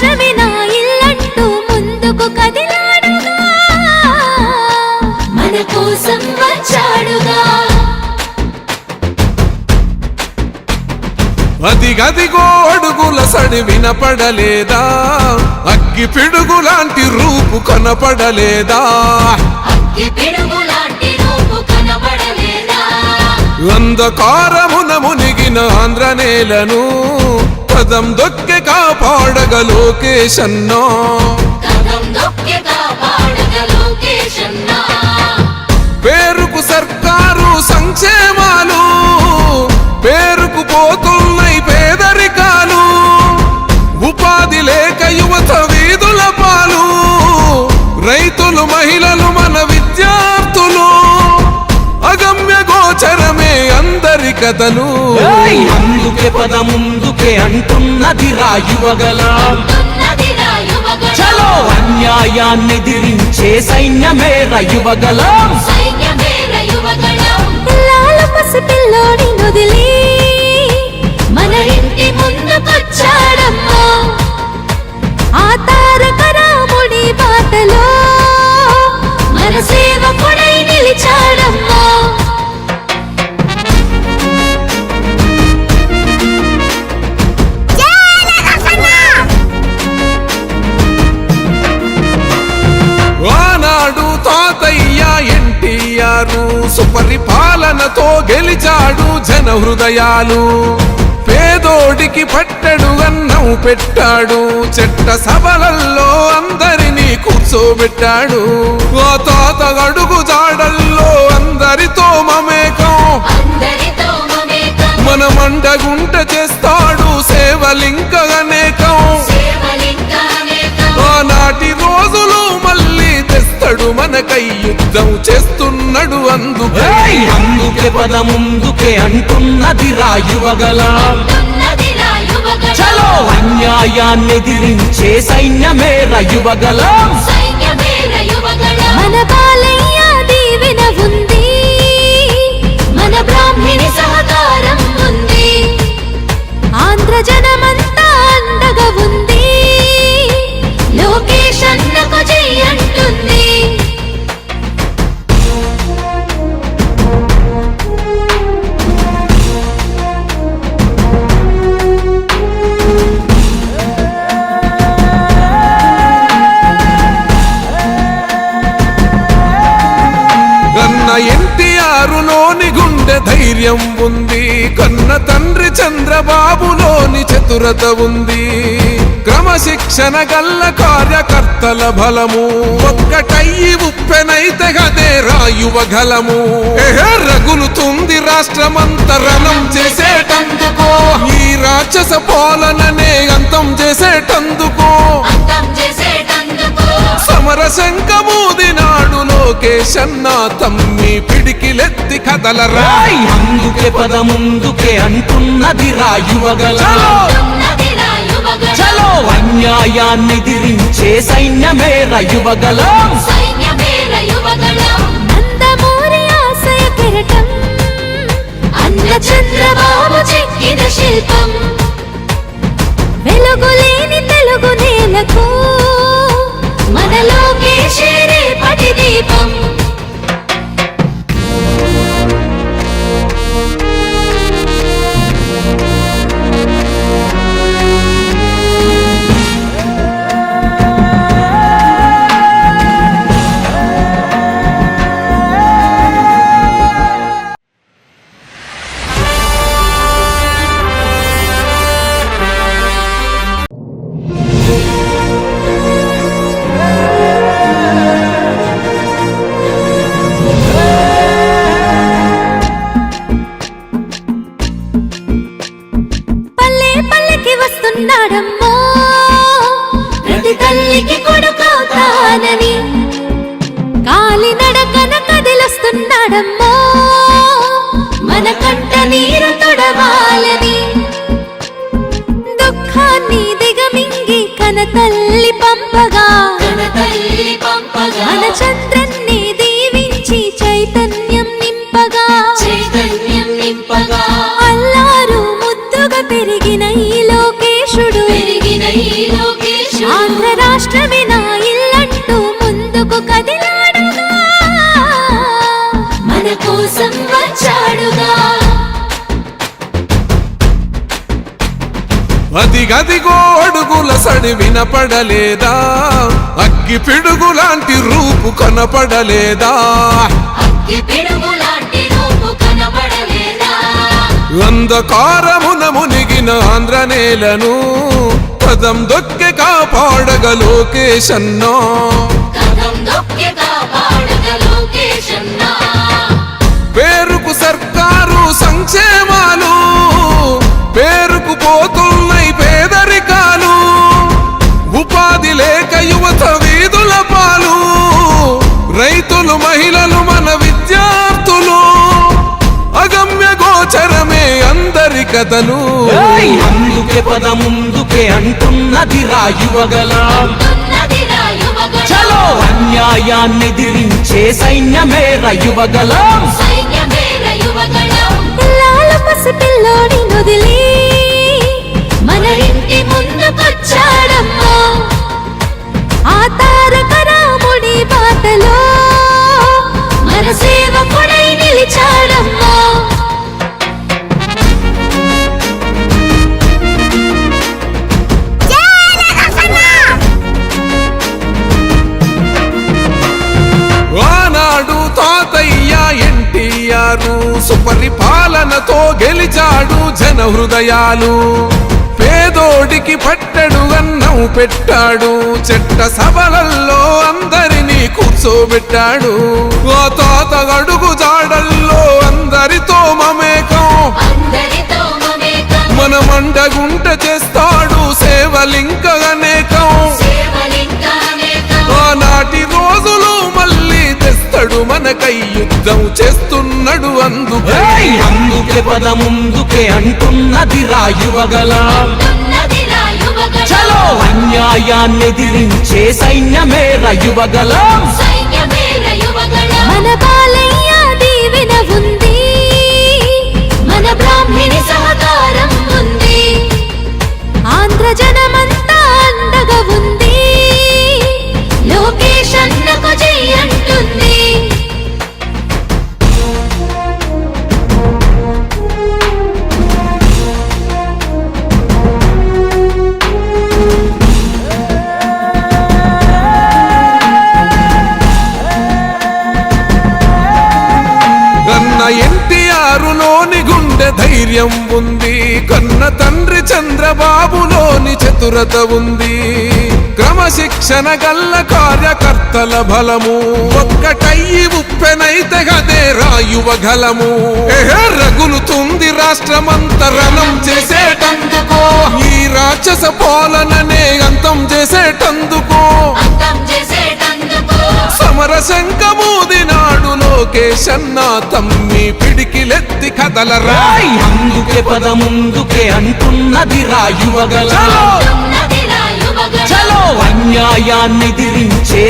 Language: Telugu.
రాష్ట్రమే నా ఇల్లంటూ ముందుకు కదిలాడుగా, మన కోసం వచ్చాడుగా. అదిగదిగో అడుగుల సడి వినపడలేదా, అగ్గి పిడుగులాంటి రూపు కనపడలేదా, అంధకారమున మునిగిన ఆంధ్ర నేలను పదం దొక్కి కాపాడగ లోకేశన్నా. పేరుకు సర్కారు సంక్షేమాలు, పేరుకు పోతున్నాయి పేదరికాలు, ఉపాధి లేక యువత వీధుల పాలు, రైతులు మహిళలు మన విద్యార్థులు, అగమ్య గోచరమే అందరి కథలు. అందుకే పద ముందుకే అంటున్నది రాయువగలం, చలో అన్యాయాన్ని దిరించే సైన్యమే రయువగలం. పిల్లాల పసిపిల్లోని వదిలి మన ఇంటి ముందుకొచ్చాడమ్మా, ఆ తారక రాముడి బాటలో మన సేవకుడై నిలిచాడమ్మా. ఆనాడు తాతయ్య ఎన్టీఆర్ సుపరిపాలనతో గెలిచాడు జన హృదయాలు, పేదోడికి పట్టెడు అన్నం పెట్టాడు, చెట్ట సభలల్లో అందరినీ కూర్చోబెట్టాడు, ఆ తాత అడుగు జాడల్లో అందరితో మమేకం, మన మండగుంట చేస్తాడు సేవలింక అనేకం. ఆనాటి రోజులు మళ్ళీ తెస్తాడు మనకై యుద్ధం చేస్తున్నాడు అందుకే. అందుకే పద ముందుకే అంటున్నది రాయువగలం, చలో అన్యాయాన్ని దిరించే సైన్యమే రయువగలం. మన బాలయ్య దీవెన ఉంది, మన బ్రాహ్మణి సహకారం ఉంది, ఆంధ్ర జనమంతా అండగా ఉంది, లోకేష్ అన్నకు జై అంటుంది. కన్న ఎన్టీఆరులోని గుండె ధైర్యం ఉంది, కన్న తండ్రి చంద్రబాబులోని చతురత ఉంది, క్రమశిక్షణ గల్ల కార్యకర్తల బలము, ఒక్కటయ్యి ఉప్పెనైతే గదే రాయువగలము. రగులుతుంది రాష్ట్రమంతరణం చేసేటందుకో, ఈ రాక్షస పాలననే అంతం చేసేటందుకో, సమర శంఖమూదినాడు లోకేశన్న తమ్మి పిడికిలెత్తి కదలరా. అందుకే పద ముందుకే అంటున్నది రాయువగలం, చలో అన్యాయాన్ని దిరించే సైన్యమే రయువగలం. నందమూరి ఆశయ కిరటం, అన్న చంద్రబాబు చెక్కిన శిల్పం, వెలుగులేని తెలుగు నేలకు మన లోకేశే రేపటి దీపం. వస్తున్నాడమ్మో ప్రతి తల్లికి కొడుకవుతానని, కాలినడకన కదిలొస్తున్నాడమ్మో మన కంట నీరు తొడవాలని, దుఃఖాన్ని దిగమింగి కనతల్లి పంపగా మన చంద్రన్ని దీవించి చైతన్యం నింపగా అల్లారు ముద్దుగా పెరిగిన ఈ లోకేశుడు అదిగదిగో అడుగుల సడి వినపడలేదా, అగ్గి పిడుగులాంటి రూపు కనపడలేదా, అంధకారమున మునిగిన ఆంధ్ర నేలను పదం దొక్కె కాపాడగ లోకేశన్నా. పేరుకు సర్కారు సంక్షేమాలు, పేరుకు పోతున్నాయి పేదరికాలు, ఉపాధి లేక యువత వీధుల పాలు, రైతులు మహిళలు మన విద్యార్థులు, అగమ్య గోచరమే అందరి కథలు. అందుకే పద ముందుకే అంటున్నదిరా యువగలం, చలో అన్యాయాన్ని ఎదిరించే సైన్యమేర యువగలం. పిల్లాల పసిపిల్లోని నుదిలి మన ఇంటి ముందుకొచ్చాడమ్మా, ఆ తారక రాముడి బాటలో మన సేవకుడై నిలిచాడమ్మా. ఆనాడు తాతయ్య ఎన్టీఆర్ సుపరిపాలనతో గెలిచాడు జన హృదయాలు, పేదోడికి పట్టెడు అన్నం పెట్టాడు, చెట్ట సభలల్లో అందరినీ కూర్చోబెట్టాడు, ఆ తాత అడుగు జాడల్లో అందరితో మమేకం, మన మండగుంట చేస్తాడు సేవలింక అనేకం, ఆనాటి రోజులు మళ్ళీ తెస్తాడు మనకై యుద్ధం చేస్తున్నాడు అందుకే. అందుకే పద ముందుకే అంటున్నదిరా యువగలం, చలో అన్యాయాన్ని ఎదిరించే సైన్యమేర యువగలం. మన బాలయ్య దీవెన ఉంది, మన బ్రాహ్మణి సహకారం ఉంది, ఆంధ్ర జనమంతా అండగా ఉంది, లోకేష్ అన్నకు జై అంటుంది. కన్న ఎన్టీఆరులోని గుండె ధైర్యం ఉంది, కన్న తండ్రి చంద్రబాబులోని చతురత ఉంది, క్రమశిక్షణ గల్ల కార్యకర్తల బలము, ఒక్కటయ్యి ఉప్పెనైతే గదే రాయువగలము. రగులుతుంది రాష్ట్రమంతరణం చేసేటందుకో, ఈ రాక్షస పాలననే అంతం చేసేటందుకో, సమర శంఖమూదినాడు లోకేశన్నా తమ్మి పిడికిలెత్తి కదలరా. అందుకే పద ముందుకే అంటున్నదిరా యువగలం, చలో అన్యాయాన్ని ఎదిరించే